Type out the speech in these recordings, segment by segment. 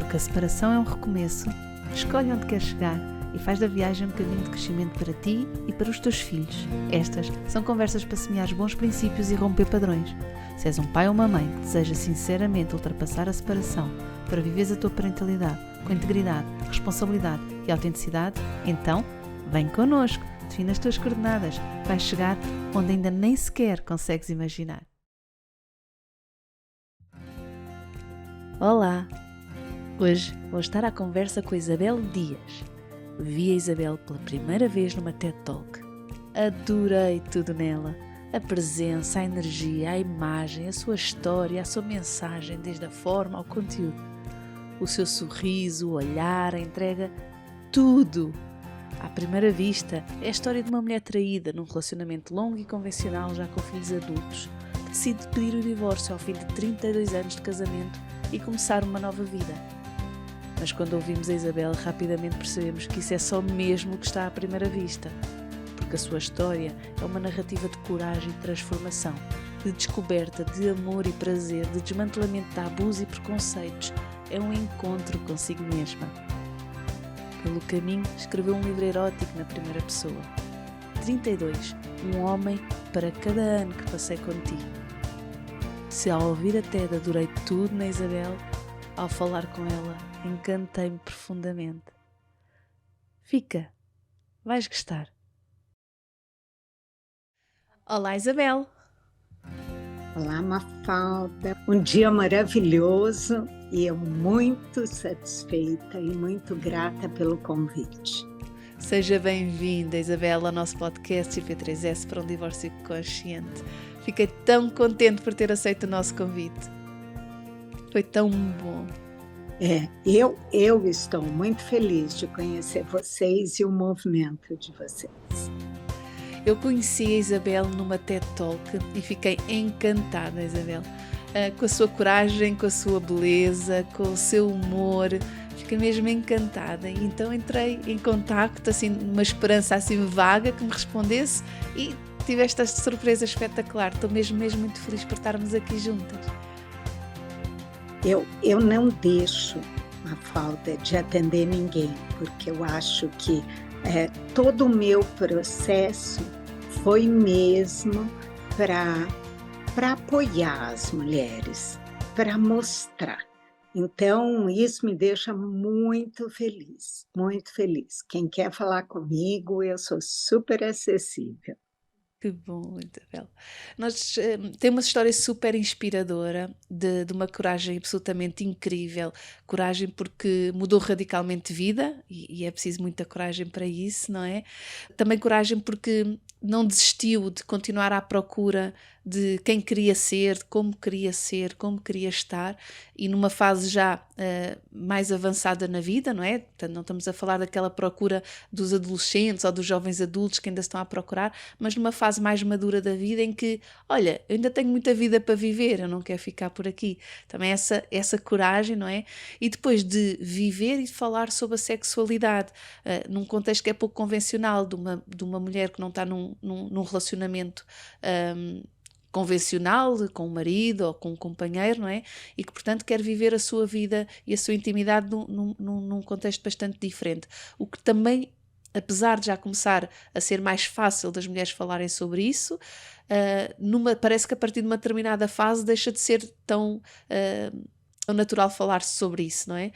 Porque a separação é um recomeço, escolhe onde queres chegar e faz da viagem um caminho de crescimento para ti e para os teus filhos. Estas são conversas para semear bons princípios e romper padrões. Se és um pai ou uma mãe que deseja sinceramente ultrapassar a separação para viveres a tua parentalidade com integridade, responsabilidade e autenticidade, então vem connosco, define as tuas coordenadas, vais chegar onde ainda nem sequer consegues imaginar. Olá! Hoje vou estar à conversa com a Isabel Dias. Vi a Isabel pela primeira vez numa TED Talk. Adorei tudo nela. A presença, a energia, a imagem, a sua história, a sua mensagem, desde a forma ao conteúdo. O seu sorriso, o olhar, a entrega, tudo. À primeira vista, é a história de uma mulher traída num relacionamento longo e convencional já com filhos adultos, que decide pedir o divórcio ao fim de 32 anos de casamento e começar uma nova vida. Mas quando ouvimos a Isabel, rapidamente percebemos que isso é só mesmo o que está à primeira vista, porque a sua história é uma narrativa de coragem e transformação, de descoberta, de amor e prazer, de desmantelamento de tabus e preconceitos. É um encontro consigo mesma. Pelo caminho, escreveu um livro erótico na primeira pessoa. 32, um homem para cada ano que passei contigo. Se ao ouvir a TED adorei tudo na Isabel, ao falar com ela, encantei-me profundamente. Fica, vais gostar. Olá, Isabel. Olá, Mafalda. Um dia maravilhoso e eu muito satisfeita e muito grata pelo convite. Seja bem-vinda, Isabel, ao nosso podcast IP3S para um divórcio consciente. Fiquei tão contente por ter aceito o nosso convite. Foi tão bom. Eu estou muito feliz de conhecer vocês e o movimento de vocês. Eu conheci a Isabel numa TED Talk e fiquei encantada, Isabel, com a sua coragem, com a sua beleza, com o seu humor. Fiquei mesmo encantada e então entrei em contacto, assim, uma esperança assim vaga que me respondesse e tive esta surpresa espetacular. Estou mesmo muito feliz por estarmos aqui juntas. Eu não deixo a falta de atender ninguém, porque eu acho que todo o meu processo foi mesmo para apoiar as mulheres, para mostrar. Então, isso me deixa muito feliz, muito feliz. Quem quer falar comigo, eu sou super acessível. Que bom, Isabel. Nós temos uma história super inspiradora de uma coragem absolutamente incrível. Coragem porque mudou radicalmente de vida e é preciso muita coragem para isso, não é? Também coragem porque não desistiu de continuar à procura de quem queria ser, como queria estar e numa fase já mais avançada na vida, não é? Portanto, não estamos a falar daquela procura dos adolescentes ou dos jovens adultos que ainda estão a procurar, mas numa fase mais madura da vida em que, olha, eu ainda tenho muita vida para viver, eu não quero ficar por aqui. Também essa coragem, não é? E depois de viver e de falar sobre a sexualidade, num contexto que é pouco convencional, de uma mulher que não está num relacionamento convencional, com o marido ou com um companheiro, não é? E que, portanto, quer viver a sua vida e a sua intimidade num contexto bastante diferente. O que também, apesar de já começar a ser mais fácil das mulheres falarem sobre isso, parece que a partir de uma determinada fase deixa de ser tão natural falar-se sobre isso, não é?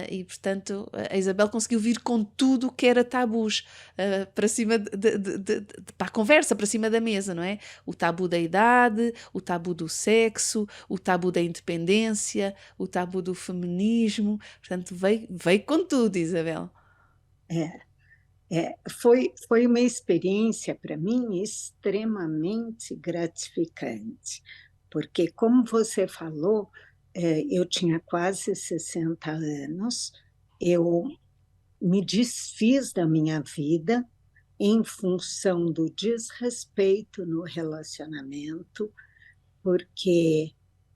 E, portanto, a Isabel conseguiu vir com tudo o que era tabus para cima para a conversa, para cima da mesa, não é? O tabu da idade, o tabu do sexo, o tabu da independência, o tabu do feminismo. Portanto, veio com tudo, Isabel. Foi uma experiência para mim extremamente gratificante, porque, como você falou, eu tinha quase 60 anos, eu me desfiz da minha vida em função do desrespeito no relacionamento, porque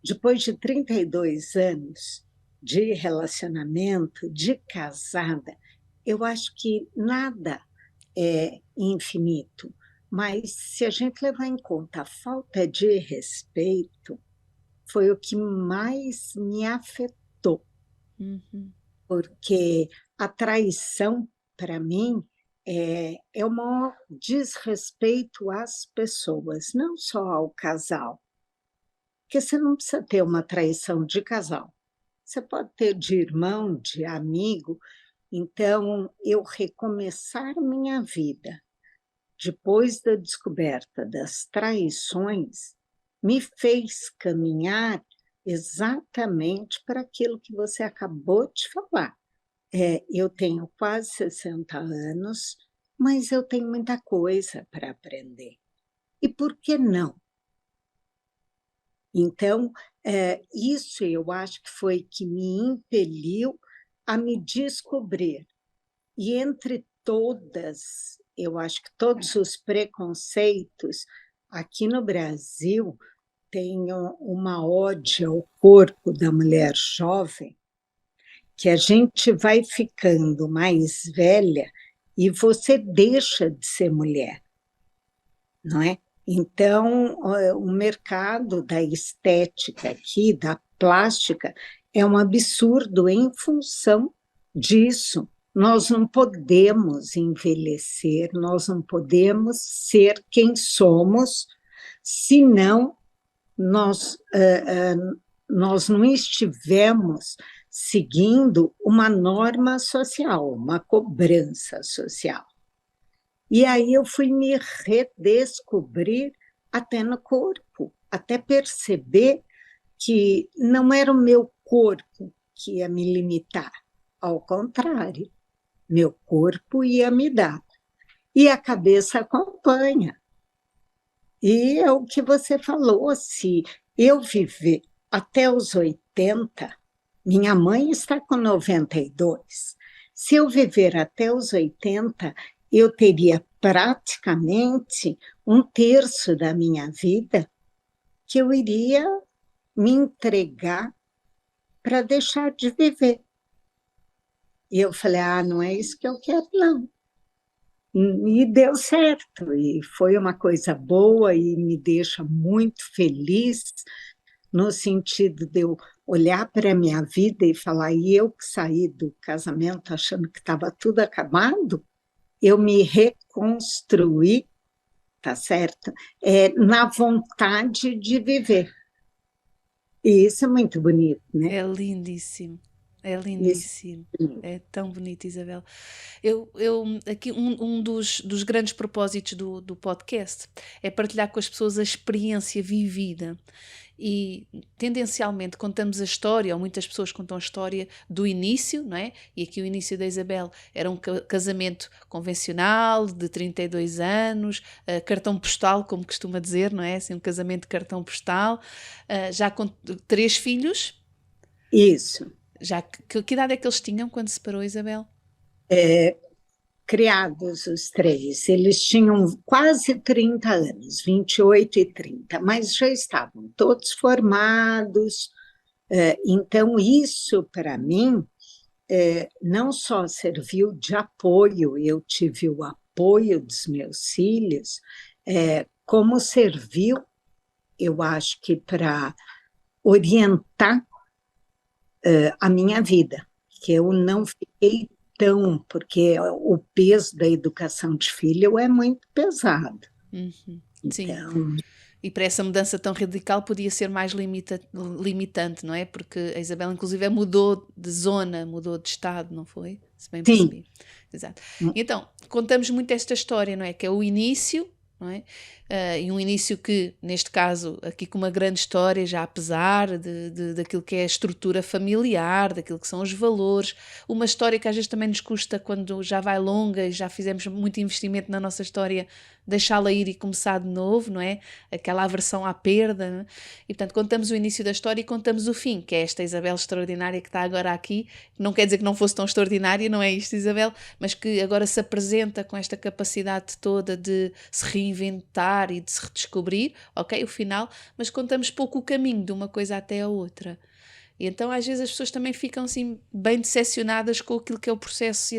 depois de 32 anos de relacionamento, de casada, eu acho que nada é infinito, mas se a gente levar em conta a falta de respeito, foi o que mais me afetou Uhum. porque a traição, para mim, é o maior desrespeito às pessoas, não só ao casal. Porque você não precisa ter uma traição de casal. Você pode ter de irmão, de amigo. Então, eu recomeçar minha vida depois da descoberta das traições me fez caminhar exatamente para aquilo que você acabou de falar. Eu tenho quase 60 anos, mas eu tenho muita coisa para aprender. E por que não? Então, isso eu acho que foi que me impeliu a me descobrir. E entre todas, eu acho que todos os preconceitos, aqui no Brasil, tem uma ode ao corpo da mulher jovem, que a gente vai ficando mais velha e você deixa de ser mulher, não é? Então, o mercado da estética aqui, da plástica, é um absurdo em função disso. Nós não podemos envelhecer, nós não podemos ser quem somos, senão nós não estivemos seguindo uma norma social, uma cobrança social. E aí eu fui me redescobrir até no corpo, até perceber que não era o meu corpo que ia me limitar, ao contrário, meu corpo ia me dar. E a cabeça acompanha. E é o que você falou, se eu viver até os 80, minha mãe está com 92. Se eu viver até os 80, eu teria praticamente um terço da minha vida que eu iria me entregar para deixar de viver. E eu falei, não é isso que eu quero, não. E deu certo, e foi uma coisa boa e me deixa muito feliz, no sentido de eu olhar para a minha vida e falar, e eu que saí do casamento achando que estava tudo acabado, eu me reconstruí, tá certo? Na vontade de viver. E isso é muito bonito, né? É lindíssimo. É Isso lindíssimo. é bonito. É tão bonito, Isabel. Aqui, um dos grandes propósitos do podcast é partilhar com as pessoas a experiência vivida. E tendencialmente contamos a história, ou muitas pessoas contam a história do início, não é? E aqui o início da Isabel era um casamento convencional, de 32 anos, cartão postal, como costuma dizer, não é? Assim, um casamento de cartão postal, já com 3 filhos. Isso. Já que idade é que eles tinham quando se separou, Isabel? Criados os três, eles tinham quase 30 anos, 28 e 30, mas já estavam todos formados. Então, isso, para mim, não só serviu de apoio, eu tive o apoio dos meus filhos, como serviu, eu acho que para orientar a minha vida, que eu não fiquei tão, porque o peso da educação de filho é muito pesado. Uhum. Sim. Então, E para essa mudança tão radical podia ser mais limitante, não é? Porque a Isabel, inclusive, mudou de zona, mudou de estado, não foi? Se bem sim, percebi. Exato. Então, contamos muito esta história, não é? Que é o início, não é? E um início que, neste caso, aqui com uma grande história, já apesar daquilo que é a estrutura familiar, daquilo que são os valores, uma história que às vezes também nos custa quando já vai longa e já fizemos muito investimento na nossa história, deixá-la ir e começar de novo, não é? Aquela aversão à perda, não é? E portanto contamos o início da história e contamos o fim, que é esta Isabel extraordinária que está agora aqui, não quer dizer que não fosse tão extraordinária, não é isto, Isabel, mas que agora se apresenta com esta capacidade toda de se reinventar e de se redescobrir, ok, o final, mas contamos pouco o caminho de uma coisa até a outra. E então às vezes as pessoas também ficam assim bem decepcionadas com aquilo que é o processo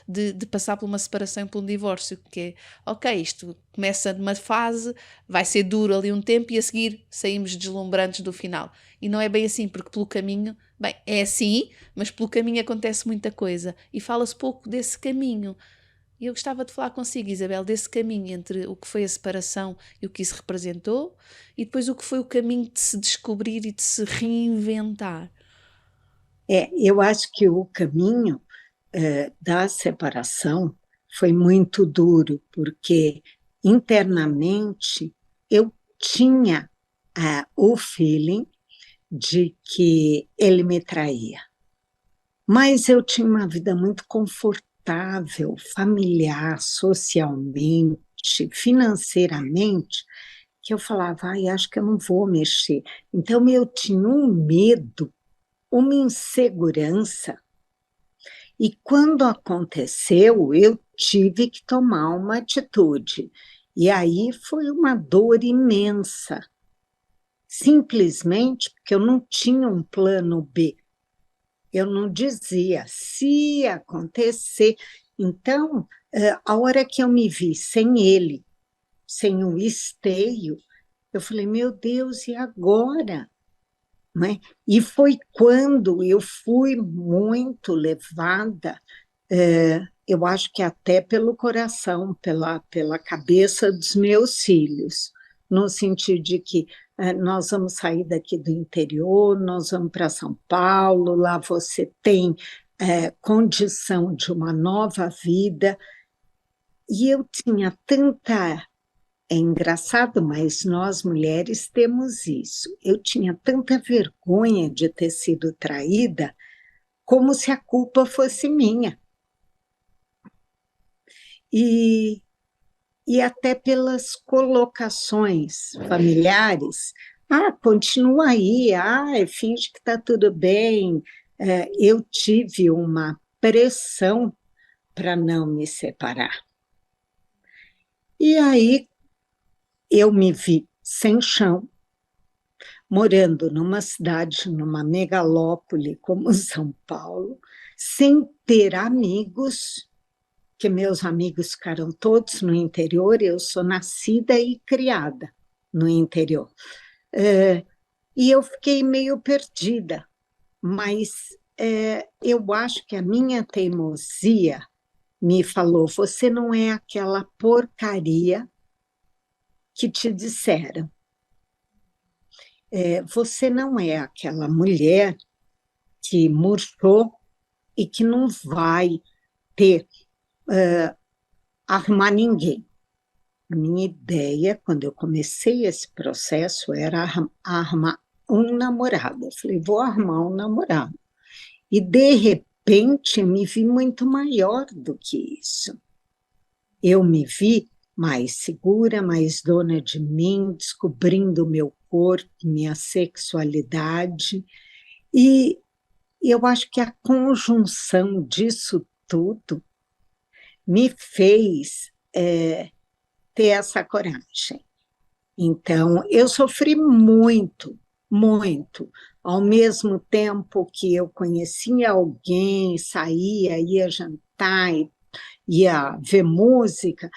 de passar por uma separação e por um divórcio, que é, ok, isto começa numa fase, vai ser duro ali um tempo e a seguir saímos deslumbrantes do final. E não é bem assim, porque pelo caminho, bem, é assim, mas pelo caminho acontece muita coisa e fala-se pouco desse caminho. E eu gostava de falar consigo, Isabel, desse caminho entre o que foi a separação e o que isso representou, e depois o que foi o caminho de se descobrir e de se reinventar. Eu acho que o caminho da separação foi muito duro, porque internamente eu tinha o feeling de que ele me traía. Mas eu tinha uma vida muito confortável, familiar, socialmente, financeiramente, que eu falava, ai, acho que eu não vou mexer. Então eu tinha um medo, uma insegurança, e quando aconteceu, eu tive que tomar uma atitude. E aí foi uma dor imensa, simplesmente porque eu não tinha um plano B. Eu não dizia, se acontecer. Então, a hora que eu me vi sem ele, sem o esteio, eu falei, meu Deus, e agora? Né? E foi quando eu fui muito levada, eu acho que até pelo coração, pela cabeça dos meus filhos, no sentido de que nós vamos sair daqui do interior, nós vamos para São Paulo, lá você tem condição de uma nova vida. E eu tinha tanta. É engraçado, mas nós mulheres temos isso. Eu tinha tanta vergonha de ter sido traída, como se a culpa fosse minha. E, e até pelas colocações familiares. Ah, continua aí, finge que está tudo bem. Eu tive uma pressão para não me separar. E aí eu me vi sem chão, morando numa cidade, numa megalópole como São Paulo, sem ter amigos, que meus amigos ficaram todos no interior, eu sou nascida e criada no interior. E eu fiquei meio perdida, mas eu acho que a minha teimosia me falou, você não é aquela porcaria que te disseram. Você não é aquela mulher que murchou e que não vai ter, arrumar ninguém. A minha ideia, quando eu comecei esse processo, era arrumar um namorado. Eu falei, vou arrumar um namorado. E, de repente, eu me vi muito maior do que isso. Eu me vi mais segura, mais dona de mim, descobrindo o meu corpo, minha sexualidade. E eu acho que a conjunção disso tudo me fez ter essa coragem. Então, eu sofri muito, muito. Ao mesmo tempo que eu conhecia alguém, saía, ia jantar, ia ver música,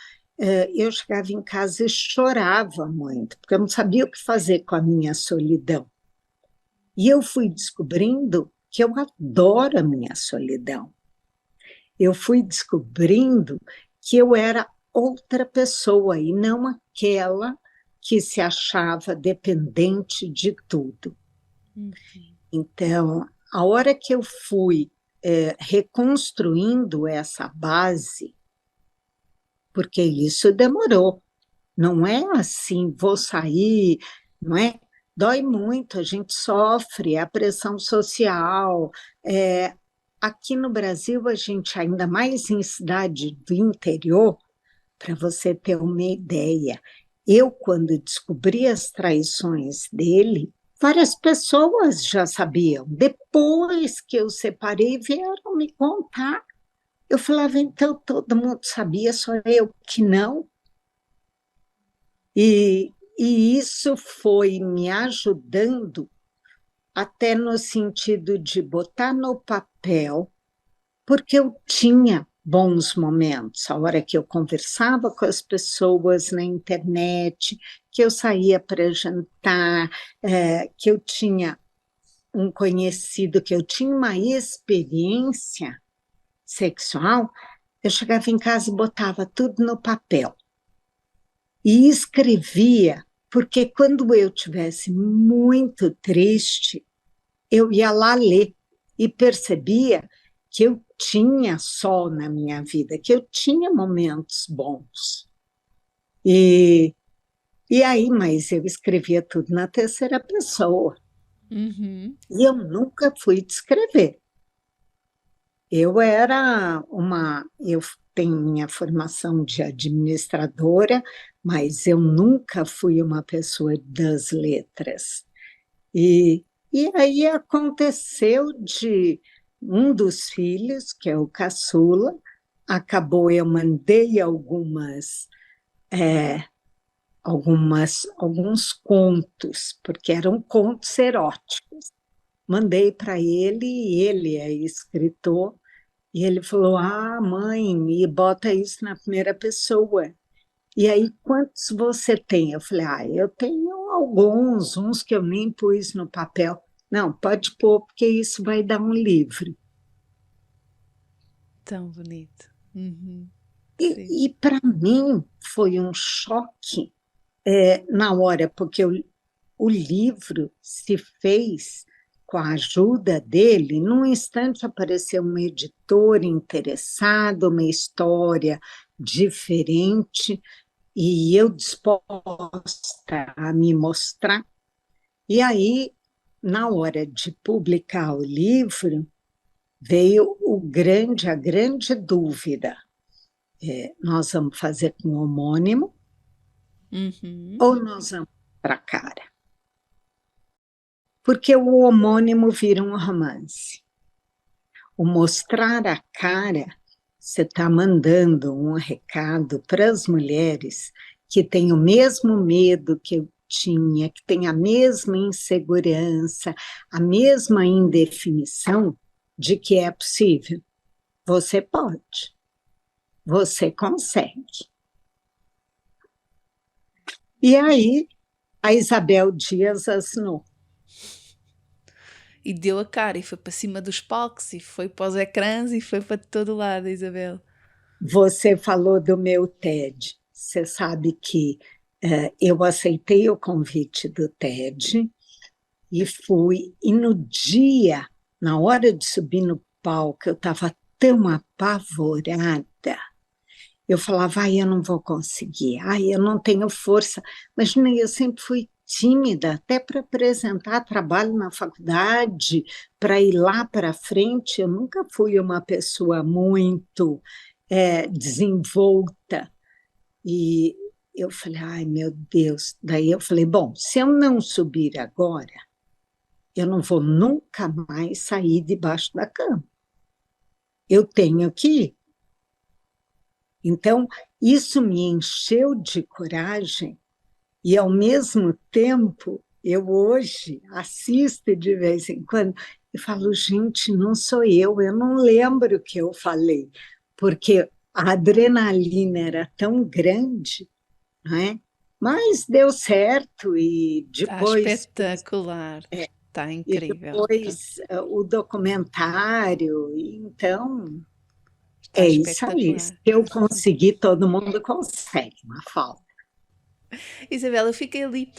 eu chegava em casa e chorava muito, porque eu não sabia o que fazer com a minha solidão. E eu fui descobrindo que eu adoro a minha solidão. Eu fui descobrindo que eu era outra pessoa e não aquela que se achava dependente de tudo. Então, a hora que eu fui reconstruindo essa base, porque isso demorou, não é assim, vou sair, não é? Dói muito, a gente sofre, a pressão social. Aqui no Brasil, a gente, ainda mais em cidade do interior, para você ter uma ideia, eu, quando descobri as traições dele, várias pessoas já sabiam. Depois que eu separei, vieram me contar. Eu falava, então todo mundo sabia, só eu que não. E isso foi me ajudando até no sentido de botar no papel, porque eu tinha bons momentos, a hora que eu conversava com as pessoas na internet, que eu saía para jantar, que eu tinha um conhecido, que eu tinha uma experiência sexual, eu chegava em casa e botava tudo no papel. E escrevia, porque quando eu estivesse muito triste, eu ia lá ler e percebia que eu tinha sol na minha vida, que eu tinha momentos bons. E, e aí, mas eu escrevia tudo na terceira pessoa. Uhum. E eu nunca fui descrever. Eu tenho minha formação de administradora, mas eu nunca fui uma pessoa das letras. E aí aconteceu de um dos filhos, que é o caçula, acabou, eu mandei alguns contos, porque eram contos eróticos. Mandei para ele, e ele é escritor, e ele falou: Ah, mãe, e bota isso na primeira pessoa. E aí, quantos você tem? Eu falei: Ah, eu tenho alguns, uns que eu nem pus no papel. Não, pode pôr, porque isso vai dar um livro. Tão bonito. Uhum. Sim. E para mim foi um choque na hora, porque o livro se fez com a ajuda dele. Num instante apareceu um editor interessado, uma história diferente, e eu disposta a me mostrar. E aí, na hora de publicar o livro, veio a grande dúvida. Nós vamos fazer com homônimo Uhum. ou nós vamos para a cara? Porque o homônimo vira um romance. O mostrar a cara, você está mandando um recado para as mulheres que têm o mesmo medo que eu tinha, que têm a mesma insegurança, a mesma indefinição de que é possível. Você pode, você consegue. E aí, a Isabel Dias assinou. E deu a cara e foi para cima dos palcos e foi para os ecrãs e foi para todo lado, Isabel. Você falou do meu TED. Você sabe que eu aceitei o convite do TED e fui. E no dia, na hora de subir no palco, eu estava tão apavorada. Eu falava: ai, eu não vou conseguir, ai, eu não tenho força. Imagina, eu sempre fui tímida, até para apresentar trabalho na faculdade, para ir lá para frente, eu nunca fui uma pessoa muito desenvolta. E eu falei: ai, meu Deus. Daí eu falei: bom, se eu não subir agora, eu não vou nunca mais sair debaixo da cama. Eu tenho que ir. Então, isso me encheu de coragem e, ao mesmo tempo, eu hoje assisto de vez em quando e falo: gente, não sou eu não lembro o que eu falei, porque a adrenalina era tão grande, não é? Mas deu certo e Está depois, espetacular. Está e incrível. depois o documentário, então Está é isso aí. Se espetacular. eu conseguir, todo mundo consegue, uma falta. Isabel, eu fiquei ali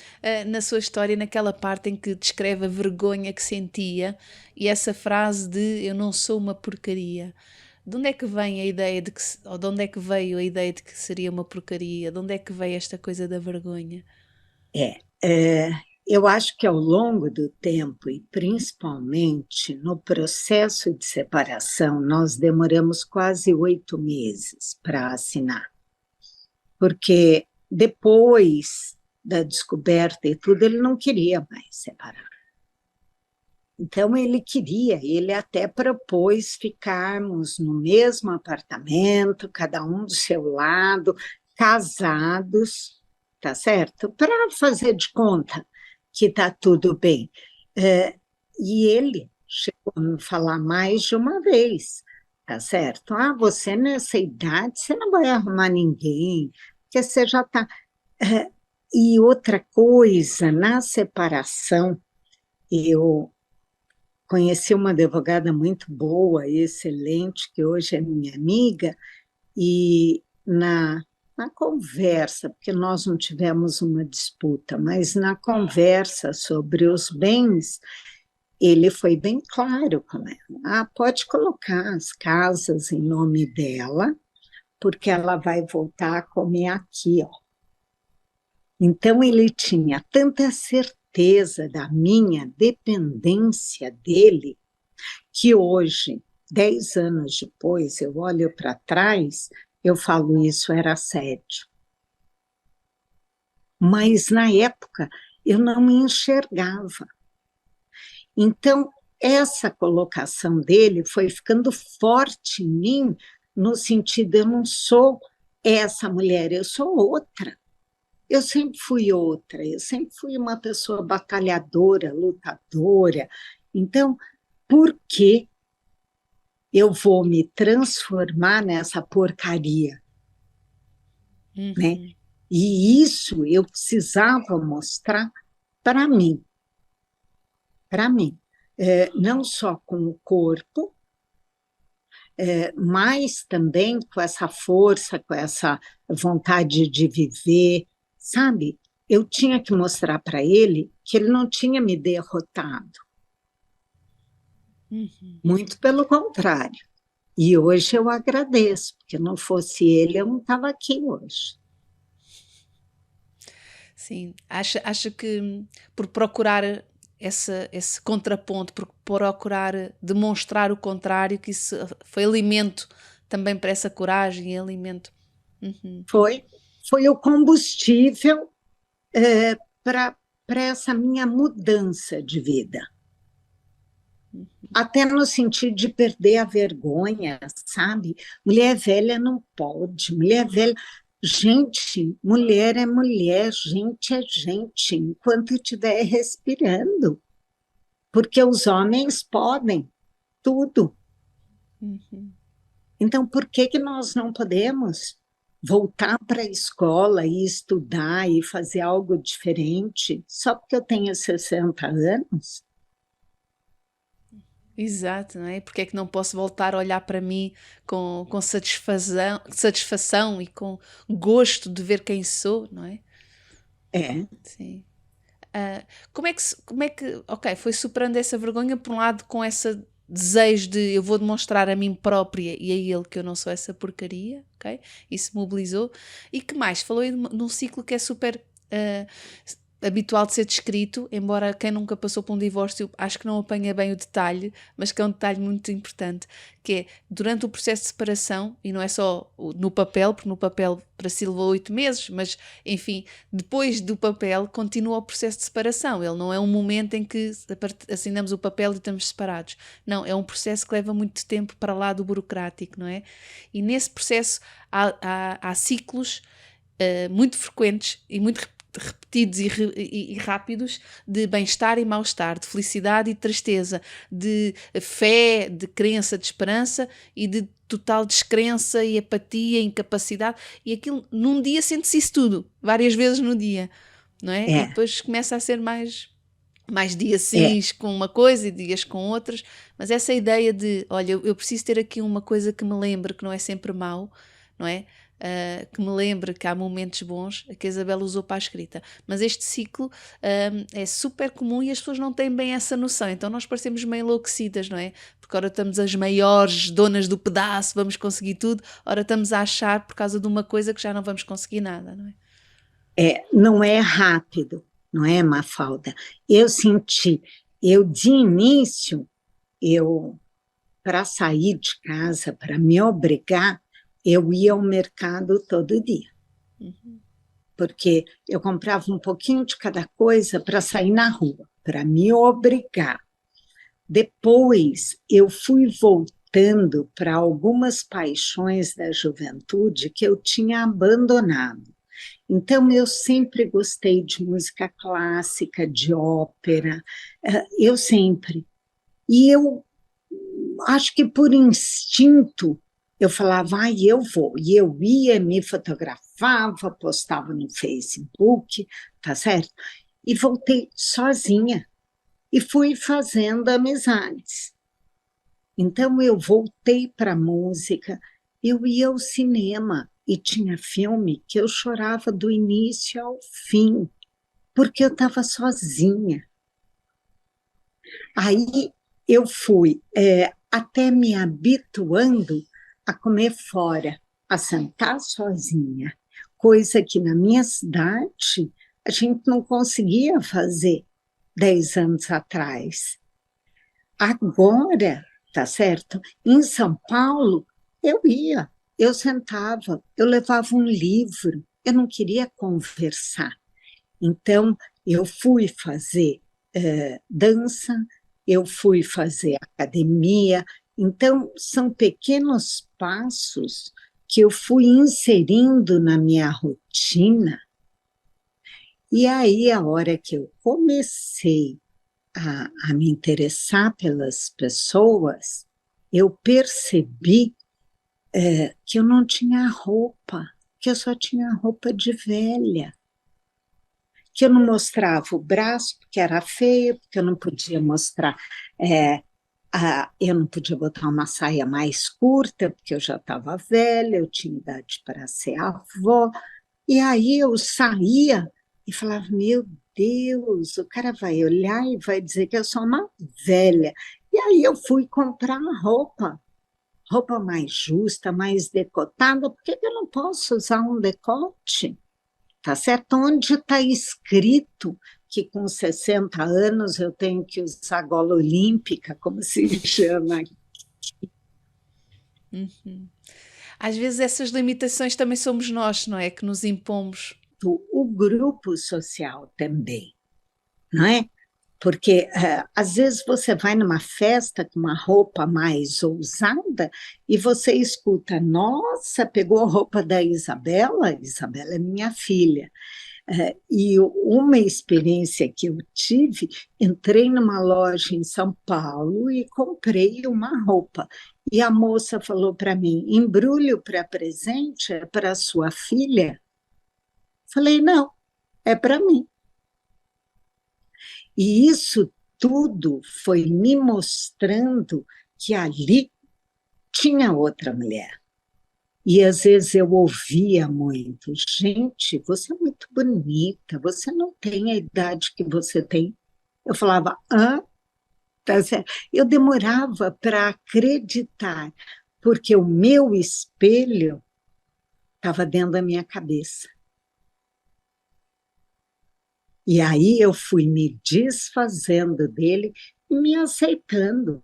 na sua história, naquela parte em que descreve a vergonha que sentia e essa frase de eu não sou uma porcaria. De onde é que vem a ideia de que, ou de onde é que veio a ideia de que seria uma porcaria? De onde é que veio esta coisa da vergonha? É, eu acho que ao longo do tempo, e principalmente no processo de separação, nós demoramos quase 8 meses para assinar, porque depois da descoberta e tudo, ele não queria mais separar. Então, ele até propôs ficarmos no mesmo apartamento, cada um do seu lado, casados, tá certo? Para fazer de conta que está tudo bem. É, E ele chegou a me falar mais de uma vez, tá certo? Ah, você nessa idade, você não vai arrumar ninguém, porque você já está... E outra coisa, na separação, eu conheci uma advogada muito boa, excelente, que hoje é minha amiga, e na conversa, porque nós não tivemos uma disputa, mas na conversa sobre os bens, ele foi bem claro com ela. Ah, pode colocar as casas em nome dela, porque ela vai voltar a comer aqui, ó. Então, ele tinha tanta certeza da minha dependência dele, que hoje, 10 anos depois, eu olho para trás, eu falo, isso era assédio. Mas, na época, eu não me enxergava. Então, essa colocação dele foi ficando forte em mim, no sentido, eu não sou essa mulher, eu sou outra. Eu sempre fui outra, eu sempre fui uma pessoa batalhadora, lutadora. Então, por que eu vou me transformar nessa porcaria, né? Uhum. E isso eu precisava mostrar para mim, para mim. Não só com o corpo, mas também com essa força, com essa vontade de viver, sabe? Eu tinha que mostrar para ele que ele não tinha me derrotado, Uhum. muito pelo contrário. E hoje eu agradeço, porque não fosse ele, eu não estava aqui hoje. Sim, acha que por procurar esse contraponto, por procurar demonstrar o contrário, que isso foi alimento também para essa coragem e alimento. Uhum. Foi o combustível para essa minha mudança de vida. Até no sentido de perder a vergonha, sabe? Mulher velha não pode, mulher velha. Gente, mulher é mulher, gente é gente, enquanto estiver respirando. Porque os homens podem tudo. Uhum. Então, por que que nós não podemos voltar para a escola e estudar e fazer algo diferente só porque eu tenho 60 anos? Exato, não é? Porque é que não posso voltar a olhar para mim com satisfação e com gosto de ver quem sou, não é? É, Sim. Ah, como é que, ok, foi superando essa vergonha, por um lado, com esse desejo de eu vou demonstrar a mim própria e a ele que eu não sou essa porcaria, ok? Isso mobilizou. E que mais? Falou aí num ciclo que é super habitual de ser descrito, embora quem nunca passou por um divórcio acho que não apanha bem o detalhe, mas que é um detalhe muito importante, que é durante o processo de separação, e não é só no papel, porque no papel para si levou 8 meses, mas enfim, depois do papel continua o processo de separação. Ele não é um momento em que assinamos o papel e estamos separados. Não, é um processo que leva muito tempo para lá do burocrático, não é? E nesse processo há ciclos muito frequentes e muito repetidos e rápidos de bem-estar e mal-estar, de felicidade e tristeza, de fé, de crença, de esperança e de total descrença e apatia, incapacidade, e aquilo num dia sente-se isso tudo, várias vezes no dia, não é? E é, depois começa a ser mais dias é. sims com uma coisa e dias com outras, mas essa ideia de, olha, eu preciso ter aqui uma coisa que me lembre que não é sempre mau, não é? Que me lembre que há momentos bons, que a Isabel usou para a escrita. Mas este ciclo é super comum e as pessoas não têm bem essa noção, então nós parecemos meio enlouquecidas, não é? Porque ora estamos as maiores donas do pedaço, vamos conseguir tudo, ora estamos a achar por causa de uma coisa que já não vamos conseguir nada, não é? Não é rápido, não é, Mafalda? Eu senti, eu de início, eu para sair de casa, para me obrigar, eu ia ao mercado todo dia, Uhum. porque eu comprava um pouquinho de cada coisa para sair na rua, para me obrigar. Depois, eu fui voltando para algumas paixões da juventude que eu tinha abandonado. Então, eu sempre gostei de música clássica, de ópera, eu sempre. E eu acho que por instinto, eu falava, ai, eu vou. E eu ia, me fotografava, postava no Facebook, tá certo? E voltei sozinha. E fui fazendo amizades. Então, eu voltei para a música, eu ia ao cinema e tinha filme que eu chorava do início ao fim, porque eu estava sozinha. Aí eu fui até me habituando a comer fora, a sentar sozinha, coisa que na minha cidade a gente não conseguia fazer 10 anos atrás. Agora, tá certo? Em São Paulo, eu ia, eu sentava, eu levava um livro, eu não queria conversar. Então, eu fui fazer dança, eu fui fazer academia. Então, são pequenos passos que eu fui inserindo na minha rotina. E aí, a hora que eu comecei a me interessar pelas pessoas, eu percebi que eu não tinha roupa, que eu só tinha roupa de velha, que eu não mostrava o braço porque era feio, porque eu não podia mostrar, eu não podia botar uma saia mais curta porque eu já estava velha, eu tinha idade para ser avó, e aí eu saía e falava, meu Deus, o cara vai olhar e vai dizer que eu sou uma velha. E aí eu fui comprar roupa, roupa mais justa, mais decotada, por que eu não posso usar um decote? Tá certo? Onde está escrito que com 60 anos eu tenho que usar gola olímpica, como se chama? Uhum. Às vezes essas limitações também somos nós, não é? Que nos impomos. O grupo social também, não é? Porque às vezes você vai numa festa com uma roupa mais ousada e você escuta, nossa, pegou a roupa da Isabela? Isabela é minha filha. E uma experiência que eu tive, entrei numa loja em São Paulo e comprei uma roupa. E a moça falou para mim, embrulho para presente é para sua filha? Falei, não, é para mim. E isso tudo foi me mostrando que ali tinha outra mulher. E às vezes eu ouvia muito, gente, você é muito bonita, você não tem a idade que você tem. Eu falava, hã? Tá certo? Eu demorava para acreditar, porque o meu espelho estava dentro da minha cabeça. E aí eu fui me desfazendo dele e me aceitando.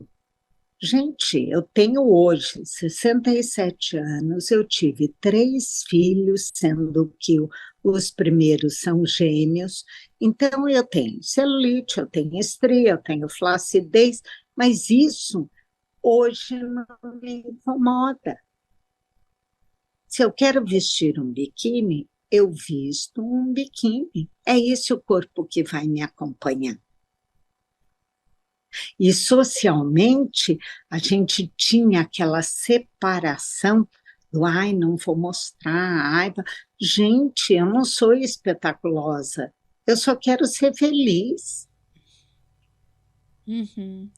Gente, eu tenho hoje 67 anos, eu tive 3 filhos, sendo que os primeiros são gêmeos, então eu tenho celulite, eu tenho estria, eu tenho flacidez, mas isso hoje não me incomoda. Se eu quero vestir um biquíni, eu visto um biquíni. É esse o corpo que vai me acompanhar. E socialmente, a gente tinha aquela separação do ai, não vou mostrar, ai, gente, eu não sou espetaculosa, eu só quero ser feliz. Uhum.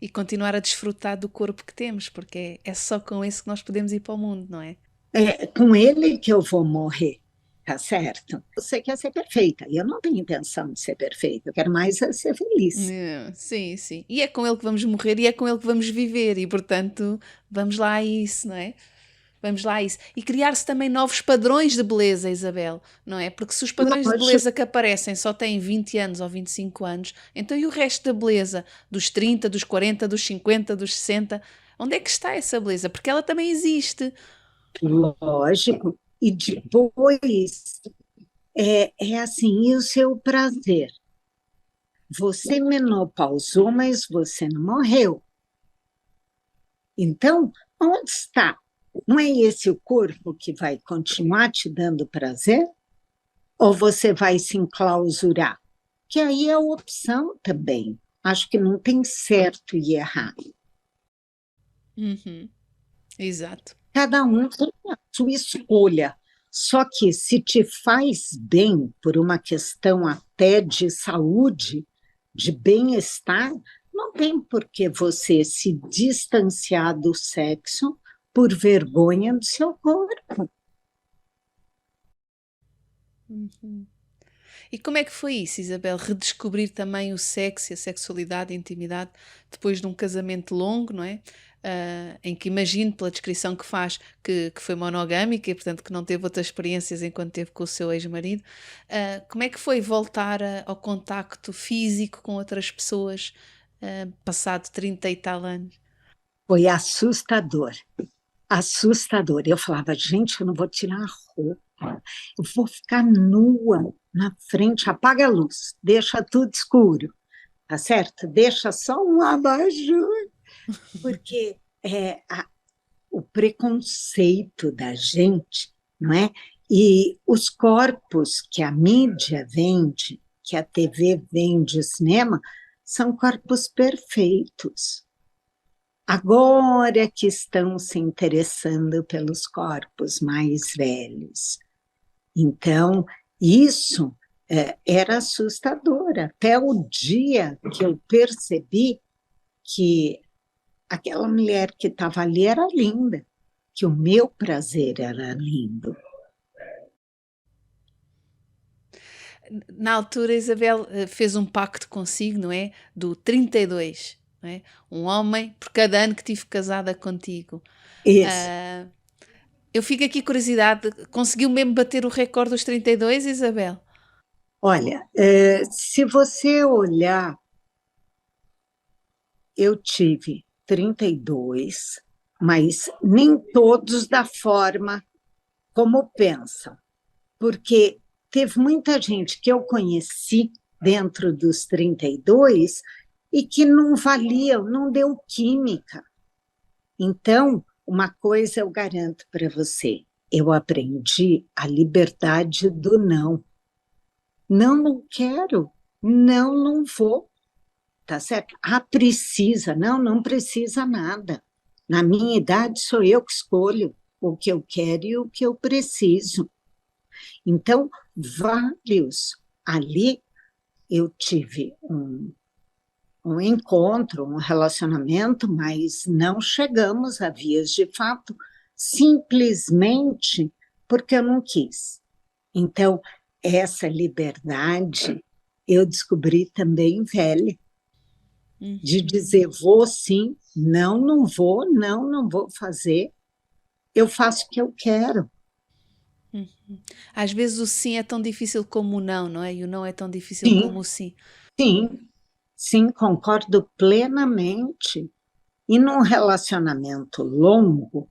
E continuar a desfrutar do corpo que temos, porque é só com esse que nós podemos ir para o mundo, não é? É com ele que eu vou morrer, tá certo? Você quer ser perfeita, e eu não tenho intenção de ser perfeita, eu quero mais é ser feliz. Sim, sim. E é com ele que vamos morrer e é com ele que vamos viver, e portanto, vamos lá a isso, não é? Vamos lá a isso. E criar-se também novos padrões de beleza, Isabel, não é? Porque se os padrões de Lógico, beleza que aparecem só têm 20 anos ou 25 anos, então e o resto da beleza? Dos 30, dos 40, dos 50, dos 60? Onde é que está essa beleza? Porque ela também existe. lógico. E depois, é assim, e o seu prazer? Você menopausou, mas você não morreu. Então, onde está? Não é esse o corpo que vai continuar te dando prazer? Ou você vai se enclausurar? Que aí é opção também. Acho que não tem certo e errado. Uhum. Exato. Cada um tem a sua escolha. Só que se te faz bem por uma questão até de saúde, de bem-estar, não tem por que você se distanciar do sexo por vergonha do seu corpo. Uhum. E como é que foi isso, Isabel? Redescobrir também o sexo, e a sexualidade, a intimidade, depois de um casamento longo, não é? Em que imagino, pela descrição que faz, que foi monogâmica e, portanto, que não teve outras experiências enquanto teve com o seu ex-marido. Como é que foi voltar ao contacto físico com outras pessoas, passado 30 e tal anos? Foi assustador, assustador. Eu falava, gente, eu não vou tirar a roupa, eu vou ficar nua na frente, apaga a luz, deixa tudo escuro, tá certo? Deixa só um abajur, porque o preconceito da gente, não é? E os corpos que a mídia vende, que a TV vende, o cinema, são corpos perfeitos. Agora que estão se interessando pelos corpos mais velhos. Então, isso era assustador, até o dia que eu percebi que aquela mulher que estava ali era linda, que o meu prazer era lindo. Na altura, Isabel fez um pacto consigo, não é? Do 32, não é? Um homem por cada ano que tive casada contigo. Isso. Ah, eu fico aqui curiosidade, conseguiu mesmo bater o recorde dos 32, Isabel? Olha, se você olhar, eu tive 32, mas nem todos da forma como pensam, porque teve muita gente que eu conheci dentro dos 32 e que não valia, não deu química. Então, uma coisa eu garanto para você, eu aprendi a liberdade do não. Não, não quero. Não, não vou. Tá certo? Ah, precisa. Não, não precisa nada. Na minha idade, sou eu que escolho o que eu quero e o que eu preciso. Então, vários. Ali eu tive um encontro, um relacionamento, mas não chegamos a vias de fato, simplesmente porque eu não quis. Então, essa liberdade eu descobri também velha, de Uhum. dizer vou sim, não, não vou, não, não vou fazer, eu faço o que eu quero. Uhum. Às vezes o sim é tão difícil como o não, não é? E o não é tão difícil como Sim, o sim. sim, sim, concordo plenamente. E num relacionamento longo,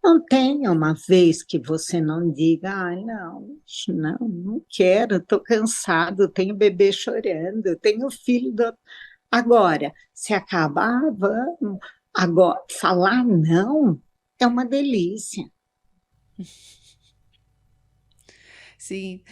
não tem uma vez que você não diga, não, não, não quero, estou cansado, tenho bebê chorando, tenho filho. Agora, se acabar, vamos. Agora, falar não é uma delícia. Sim,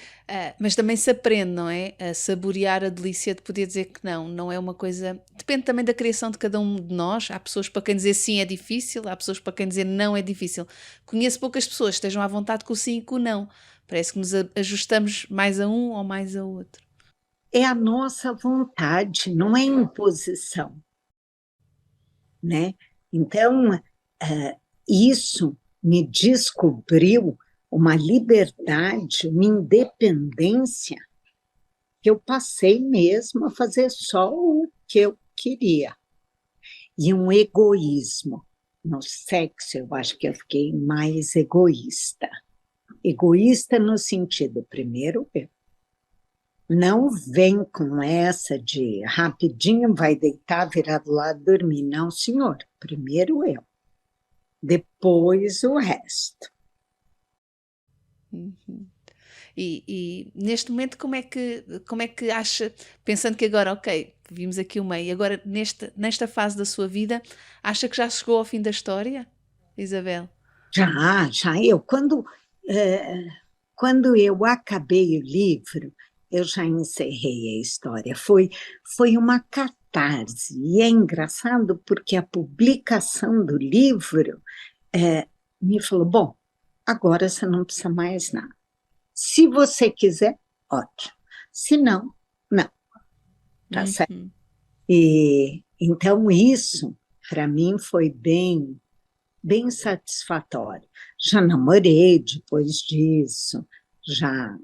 mas também se aprende, não é? A saborear a delícia de poder dizer que não. Não é uma coisa. Depende também da criação de cada um de nós. Há pessoas para quem dizer sim é difícil, há pessoas para quem dizer não é difícil. Conheço poucas pessoas que estejam à vontade com o sim e com o não. Parece que nos ajustamos mais a um ou mais a outro. É a nossa vontade, não é imposição, né? Então, isso me descobriu uma liberdade, uma independência que eu passei mesmo a fazer só o que eu queria. E um egoísmo. No sexo, eu acho que eu fiquei mais egoísta. Egoísta no sentido, primeiro, eu. Não vem com essa de rapidinho vai deitar, virar do lado, dormir. Não, senhor. Primeiro eu, depois o resto. Uhum. E neste momento, como é que acha, pensando que agora, ok, vimos aqui o meio, agora nesta fase da sua vida, acha que já chegou ao fim da história, Isabel? Já, já eu, quando eu acabei o livro, eu já encerrei a história. Foi uma catarse. E é engraçado porque a publicação do livro me falou, bom, agora você não precisa mais nada. Se você quiser, ótimo. Se não, não. Tá certo? Uhum. E, então, isso, para mim, foi bem satisfatório. Já namorei depois disso, já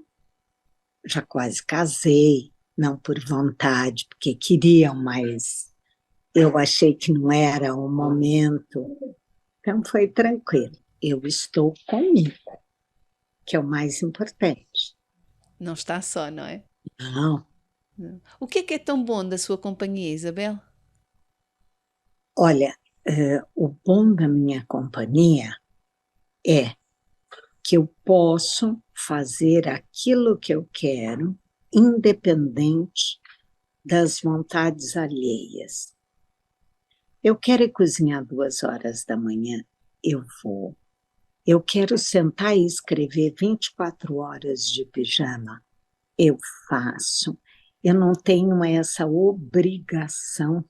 quase casei, não por vontade, porque queriam, mas eu achei que não era o momento. Então, foi tranquilo. Eu estou comigo, que é o mais importante. Não está só, não é? Não, Não. O que é tão bom da sua companhia, Isabel? olha, o bom da minha companhia é que eu posso fazer aquilo que eu quero, independente das vontades alheias. Eu quero ir cozinhar 2 horas da manhã, eu vou. Eu quero sentar e escrever 24 horas de pijama, eu faço. Eu não tenho essa obrigação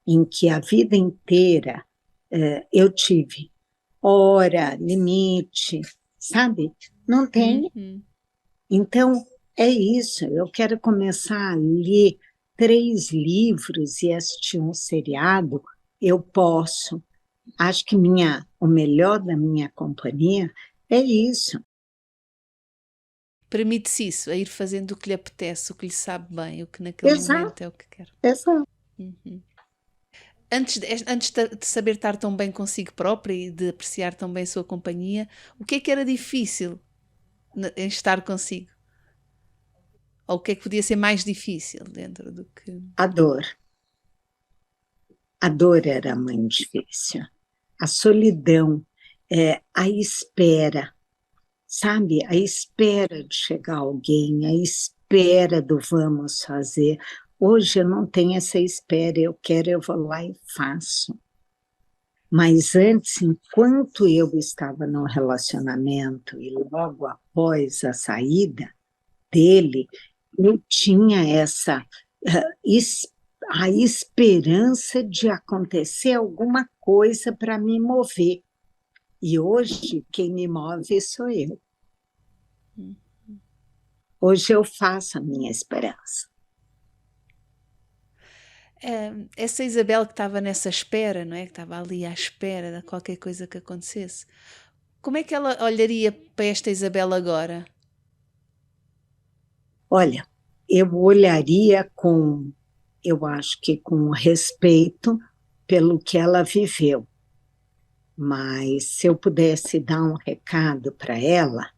em que a vida inteira eu tive hora, limite, sabe? Não tem. Uhum. Então, é isso. Eu quero começar a ler 3 livros e assistir um seriado, eu posso. Acho que o melhor da minha companhia é isso. Permite-se isso, a ir fazendo o que lhe apetece, o que lhe sabe bem, o que naquele Exato, momento é o que quer. exato. Uhum. Antes de saber estar tão bem consigo própria e de apreciar tão bem a sua companhia, o que era difícil em estar consigo? Ou o que é que podia ser mais difícil dentro do que. A dor. A dor era muito difícil. A solidão, a espera, sabe? A espera de chegar alguém, a espera do vamos fazer. Hoje eu não tenho essa espera, eu quero, eu vou lá e faço. Mas antes, enquanto eu estava no relacionamento e logo após a saída dele, eu tinha a esperança de acontecer alguma coisa para me mover. E hoje, quem me move sou eu. Hoje eu faço a minha esperança. Essa Isabel que estava nessa espera, não é? Que estava ali à espera de qualquer coisa que acontecesse. Como é que ela olharia para esta Isabel agora? Olha, eu olharia eu acho que com respeito pelo que ela viveu. Mas se eu pudesse dar um recado para ela,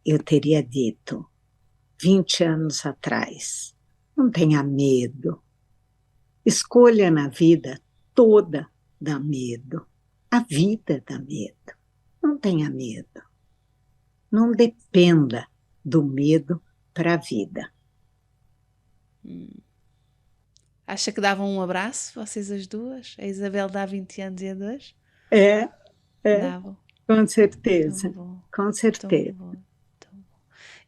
eu teria dito, 20 anos atrás, não tenha medo. Escolha na vida toda dá medo. A vida dá medo. Não tenha medo. Não dependa do medo para a vida. Acha que davam um abraço, vocês as duas? A Isabel dá 20 anos e a dois? É, é, Davam. com Tão certeza, bom, com tão certeza. bom, tão bom.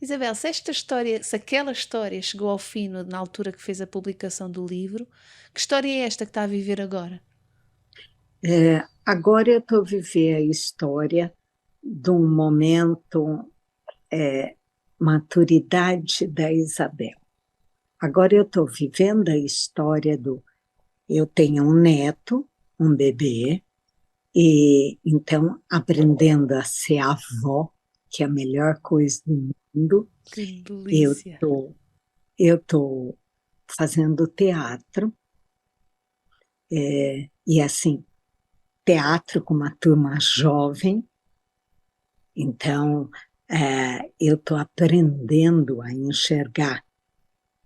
Isabel, se esta história, se aquela história chegou ao fim na altura que fez a publicação do livro, que história é esta que está a viver agora? Agora eu estou vivendo a história de um momento, maturidade da Isabel. Agora eu estou vivendo a história eu tenho um neto, um bebê, e então aprendendo a ser avó, que é a melhor coisa do mundo, Que eu delícia! tô fazendo teatro, e assim, teatro com uma turma jovem, então eu estou aprendendo a enxergar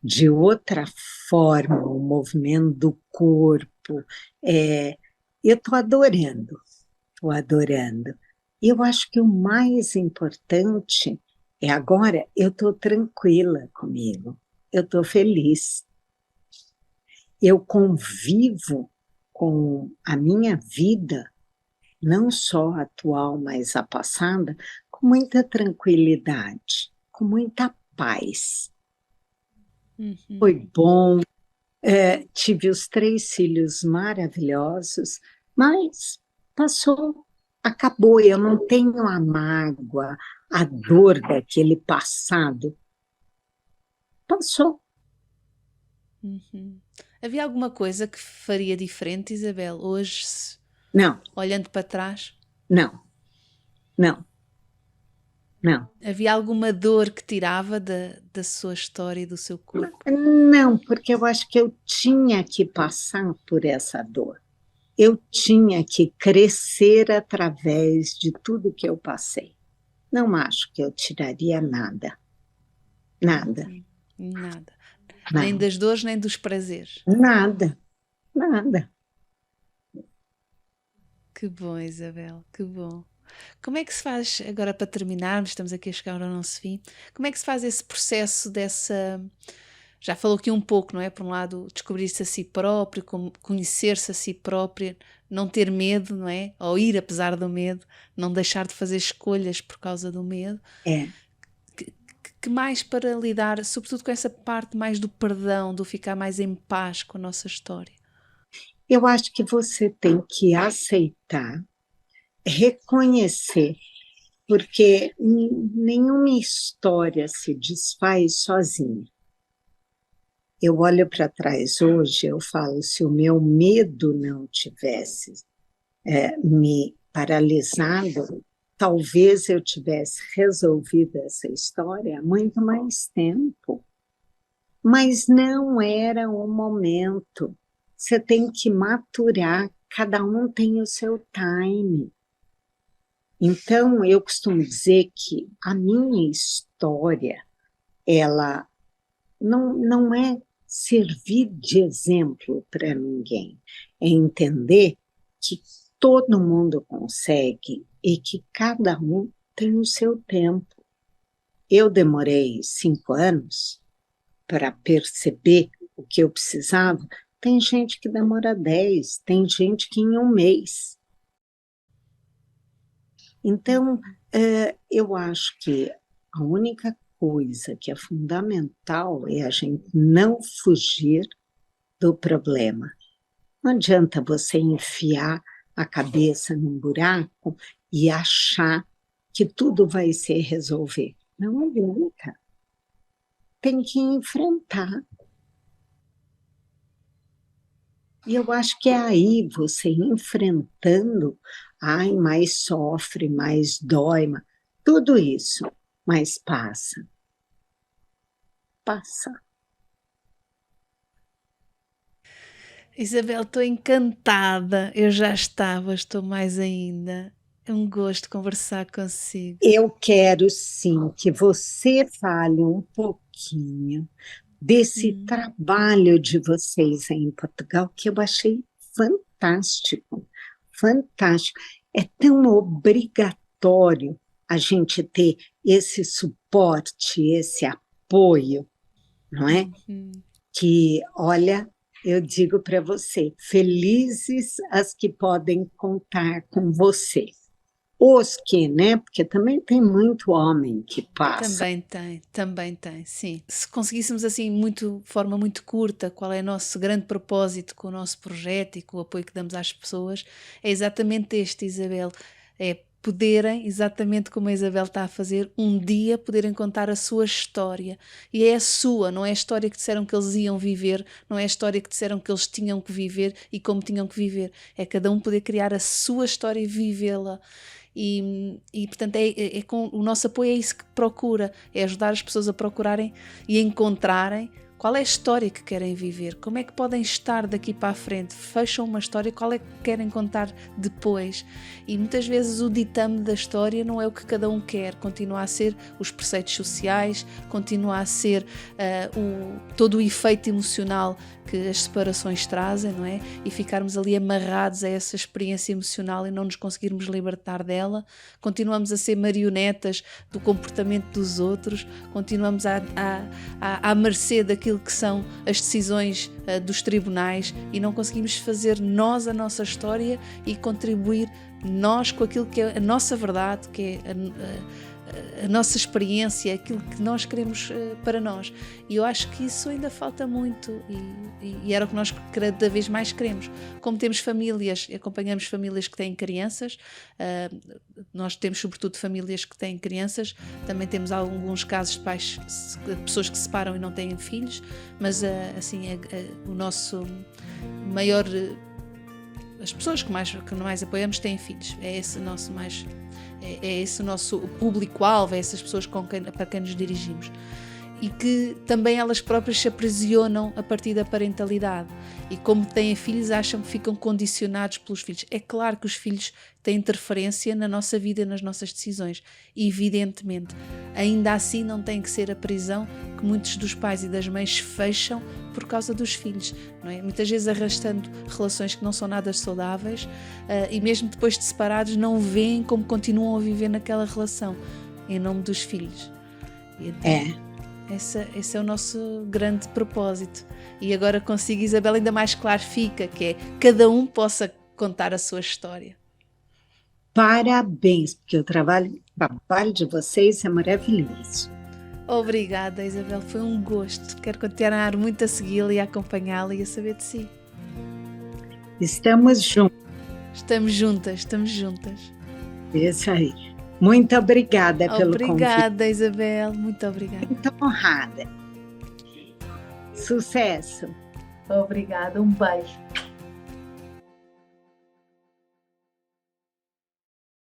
de outra forma o movimento do corpo. Eu estou adorando, estou adorando. E eu acho que o mais importante é agora eu estou tranquila comigo, eu estou feliz. Eu convivo com a minha vida, não só a atual, mas a passada, com com muita tranquilidade, com muita paz. Foi bom, tive os 3 filhos maravilhosos, mas passou, acabou. Eu não tenho a mágoa, a dor daquele passado. Passou. Havia alguma coisa que faria diferente, Isabel, hoje, Não, olhando para trás? não, não, não. Havia alguma dor que tirava da sua história e do seu corpo? Não, porque eu acho que eu tinha que passar por essa dor. Eu tinha que crescer através de tudo que eu passei. Não acho que eu tiraria nada. Nada. Nada. Nem Não. das dores, nem dos prazeres. Nada. Nada. Que bom, Isabel, que bom. Como é que se faz, agora para terminarmos, estamos aqui a chegar ao nosso fim, como é que se faz esse processo dessa... Já falou aqui um pouco, não é? Por um lado, descobrir-se a si próprio, conhecer-se a si própria, não ter medo, não é? Ou ir apesar do medo, não deixar de fazer escolhas por causa do medo. É. Que mais para lidar, sobretudo com essa parte mais do perdão, do ficar mais em paz com a nossa história? Eu acho que você tem que aceitar, reconhecer, porque nenhuma história se desfaz sozinha. Eu olho para trás hoje, eu falo, se o meu medo não tivesse me paralisado, talvez eu tivesse resolvido essa história há muito mais tempo. Mas não era o momento. Você tem que maturar, cada um tem o seu time. Então, eu costumo dizer que a minha história, ela não é servir de exemplo para ninguém, é entender que todo mundo consegue e que cada um tem o seu tempo. Eu demorei 5 anos para perceber o que eu precisava. Tem gente que demora 10, tem gente que em 1 mês. Então, eu acho que a única coisa que é fundamental é a gente não fugir do problema. Não adianta você enfiar a cabeça num buraco e achar que tudo vai se resolver. Não adianta. Tem que enfrentar. E eu acho que é aí, você enfrentando, mais sofre, mais dói, tudo isso, mas passa. Passa. Isabel, estou encantada. Eu já estava, estou mais ainda. É um gosto conversar consigo. Eu quero sim que você fale um pouquinho desse trabalho de vocês aí em Portugal, que eu achei fantástico, fantástico. É tão obrigatório a gente ter esse suporte, esse apoio, não é? Que, olha, eu digo para você, felizes as que podem contar com você. Os que, né? Porque também tem muito homem que passa. Também tem, sim. Se conseguíssemos assim, de forma muito curta, qual é o nosso grande propósito com o nosso projeto e com o apoio que damos às pessoas, é exatamente este, Isabel, é poderem, exatamente como a Isabel está a fazer, um dia poderem contar a sua história. E é a sua, não é a história que disseram que eles iam viver, não é a história que disseram que eles tinham que viver e como tinham que viver. É cada um poder criar a sua história e vivê-la. E portanto, com o nosso apoio é isso que procura, é ajudar as pessoas a procurarem e a encontrarem qual é a história que querem viver, como é que podem estar daqui para a frente, fecham uma história, qual é que querem contar depois. E muitas vezes o ditame da história não é o que cada um quer, continua a ser os preceitos sociais, continua a ser todo o efeito emocional que as separações trazem, não é? E ficarmos ali amarrados a essa experiência emocional e não nos conseguirmos libertar dela, continuamos a ser marionetas do comportamento dos outros, continuamos à mercê daquilo que são as decisões dos tribunais e não conseguimos fazer nós a nossa história e contribuir nós com aquilo que é a nossa verdade, que é a nossa experiência, aquilo que nós queremos para nós. E eu acho que isso ainda falta muito e era o que nós cada vez mais queremos. Como temos famílias, acompanhamos famílias que têm crianças, nós temos sobretudo famílias que têm crianças, também temos alguns casos de pais, pessoas que se separam e não têm filhos, mas assim, o nosso maior... As pessoas que mais apoiamos têm filhos, é esse o nosso público-alvo, é essas pessoas para quem nos dirigimos. E que também elas próprias se aprisionam a partir da parentalidade. E como têm filhos, acham que ficam condicionados pelos filhos. É claro que os filhos têm interferência na nossa vida e nas nossas decisões. Evidentemente. Ainda assim não tem que ser a prisão que muitos dos pais e das mães fecham por causa dos filhos, não é? Muitas vezes arrastando relações que não são nada saudáveis e mesmo depois de separados não veem como continuam a viver naquela relação em nome dos filhos. Esse é o nosso grande propósito. E agora consigo, Isabel, ainda mais claro fica, que é cada um possa contar a sua história. Parabéns, porque o trabalho de vocês é maravilhoso. Obrigada, Isabel, foi um gosto. Quero continuar muito a segui-la e a acompanhá-la e a saber de si. Estamos juntos. Estamos juntas. Isso aí. Muito obrigada pelo convite. Obrigada, Isabel, muito obrigada. Muito honrada. Sucesso. Obrigada, um beijo.